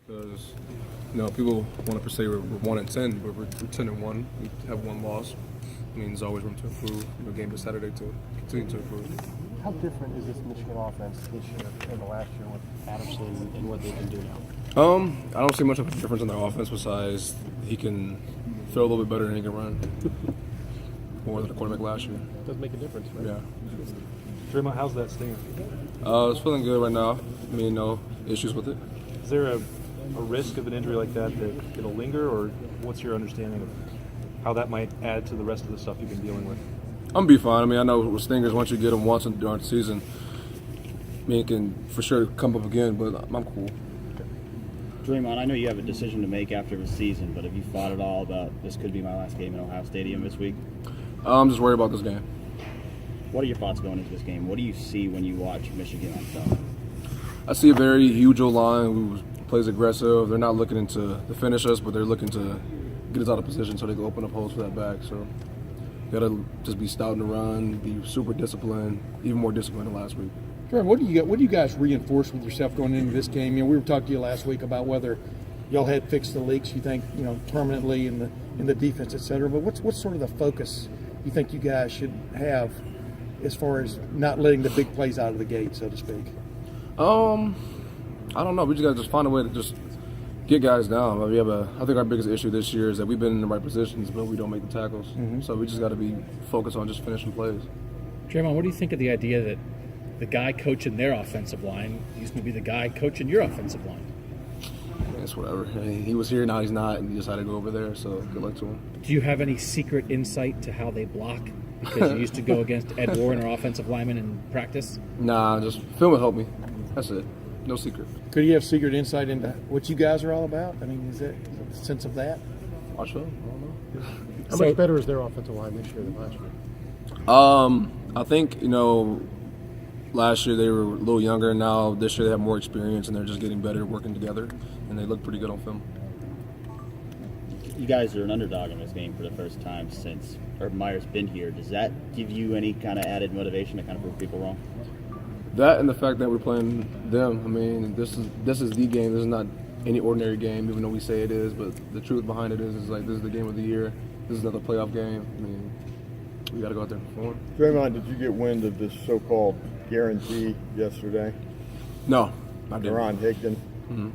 because people want to say we're 1-10, but we're 10-1. We have one loss. I mean, there's always room to improve. Game to Saturday to continue to improve. How different is this Michigan offense this year than the last year with Patterson and what they can do now? I don't see much of a difference in their offense besides he can throw a little bit better than he can run. More than the quarterback last year. It does make a difference, right? Yeah. Dre'Mont, how's that stinger? It's feeling good right now. I mean, no issues with it. Is there a risk of an injury like that it'll linger, or what's your understanding of how that might add to the rest of the stuff you've been dealing with? I'm gonna be fine. I mean, I know with stingers, once you get them once during the season, I mean, it can for sure come up again, but I'm cool. Dre'Mont, I know you have a decision to make after the season, but have you thought at all about this could be my last game in Ohio Stadium this week? I'm just worried about this game. What are your thoughts going into this game? What do you see when you watch Michigan on film? I see a very huge O-line who plays aggressive. They're not looking to finish us, but they're looking to get us out of position so they can open up holes for that back. So got to just be stout in the run, be super disciplined, even more disciplined than last week. Trevor, what do you guys reinforce with yourself going into this game? We were talking to you last week about whether y'all had fixed the leaks, you think, permanently in the defense, et cetera. But what's sort of the focus you think you guys should have as far as not letting the big plays out of the gate, so to speak? I don't know. We just got to find a way to just get guys down. I think our biggest issue this year is that we've been in the right positions, but we don't make the tackles. Mm-hmm. So we just got to be focused on just finishing plays. Dre'Mont, what do you think of the idea that the guy coaching their offensive line used to be the guy coaching your offensive line? It's whatever. I mean, he was here, now he's not, and he decided to go over there, so good luck to him. Do you have any secret insight to how they block? Because you used to go against Ed Warren, our offensive lineman, in practice? Nah, just film will help me. That's it. No secret. Could you have secret insight into what you guys are all about? I mean, is there a sense of that? Watch film. I don't know. How much better is their offensive line this year than last year? I think, last year they were a little younger. Now this year they have more experience, and they're just getting better working together, and they look pretty good on film. You guys are an underdog in this game for the first time since Urban Meyer's been here. Does that give you any kind of added motivation to kind of prove people wrong? That and the fact that we're playing them. I mean, this is the game. This is not any ordinary game, even though we say it is. But the truth behind it is like this is the game of the year. This is another playoff game. I mean, we got to go out there and perform. Dre'Mont, did you get wind of this so-called guarantee yesterday? No, I didn't. Karan Higdon? Mm-hmm.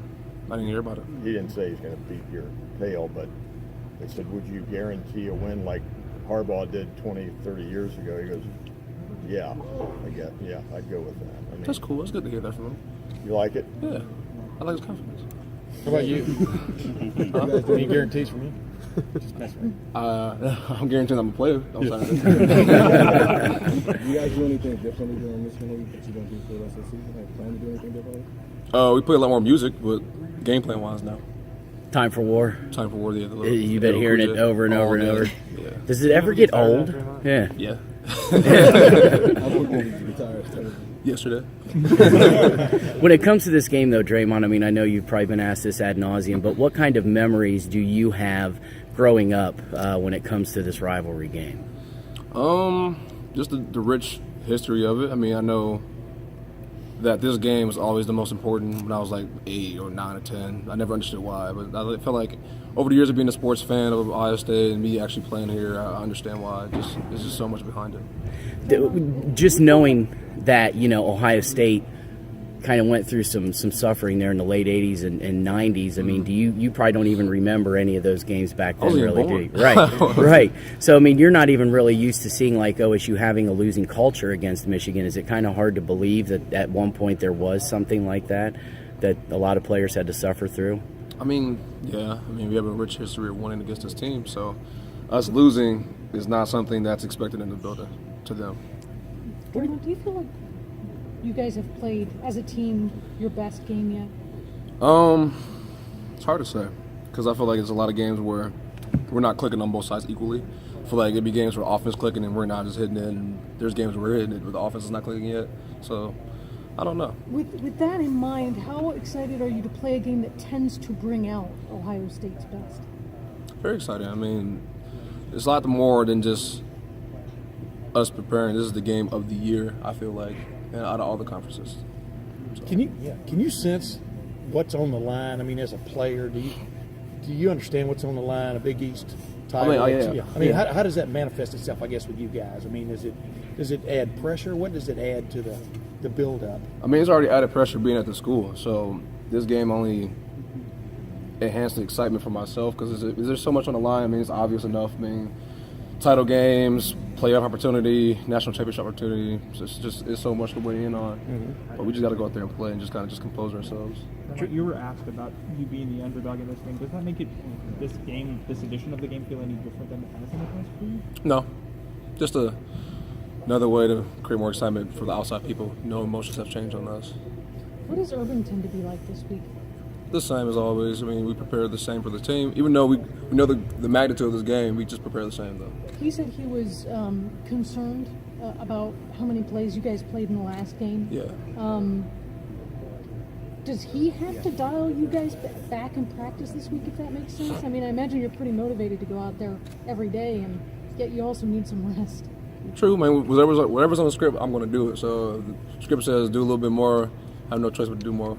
I didn't hear about it. He didn't say he's going to beat your tail, but they said, would you guarantee a win like Harbaugh did 20, 30 years ago? He goes, yeah, I'd go with that. I mean, that's cool. That's good to hear that from him. You like it? Yeah, I like his confidence. How about you? Any guarantees from you? Just messing with you. I'm guaranteeing I'm a player. Do you guys do anything differently during this week that you don't do for the rest of the season? Like, plan to do anything differently? We play a lot more music, but game plan wise now. Time for War. Time for War. You've been hearing it over and over and over. Yeah. Does it ever get old? Yeah. Yeah. Yesterday. When it comes to this game, though, Dre'Mont, I mean, I know you've probably been asked this ad nauseum, but what kind of memories do you have growing up when it comes to this rivalry game? Just the rich history of it. I mean, I know that this game was always the most important when I was like 8 or 9 or 10. I never understood why, but I felt like over the years of being a sports fan of Ohio State and me actually playing here, I understand why. There's just so much behind it. Just knowing that, Ohio State kind of went through some suffering there in the late 80s and 90s. I mean, you probably don't even remember any of those games back then, really, do you? Right. So, I mean, you're not even really used to seeing, like, OSU having a losing culture against Michigan. Is it kind of hard to believe that at one point there was something like that a lot of players had to suffer through? I mean, yeah. I mean, we have a rich history of winning against this team, so us losing is not something that's expected in the building to them. Do you feel like you guys have played as a team your best game yet? It's hard to say because I feel like there's a lot of games where we're not clicking on both sides equally. I feel like it'd be games where offense clicking and we're not just hitting it, and there's games where we're hitting it, but the offense is not clicking yet. So I don't know. With that in mind, how excited are you to play a game that tends to bring out Ohio State's best? Very excited. I mean, it's a lot more than just us preparing. This is the game of the year, I feel like, out of all the conferences. So. Can you sense what's on the line? I mean, as a player, do you understand what's on the line? A Big East title? I mean, how does that manifest itself? I guess with you guys. I mean, does it add pressure? What does it add to the build up? I mean, it's already added pressure being at the school, so this game only enhanced the excitement for myself because there's so much on the line. I mean, it's obvious enough. I mean, title games, playoff opportunity, national championship opportunity. It's so much to weigh in on. Mm-hmm. But we just got to go out there and play and just kind of just compose ourselves. You were asked about you being the underdog in this game. Does that make this edition of the game, feel any different than it has in the past for you? No, just another way to create more excitement for the outside people. No emotions have changed on us. What does Urban tend to be like this week? The same as always. I mean, we prepare the same for the team. Even though we know the magnitude of this game, we just prepare the same, though. He said he was concerned about how many plays you guys played in the last game. Yeah. Does he have to dial you guys back in practice this week, if that makes sense? I mean, I imagine you're pretty motivated to go out there every day, and yet you also need some rest. True, man. Whatever's on the script, I'm going to do it. So the script says do a little bit more. I have no choice but to do more.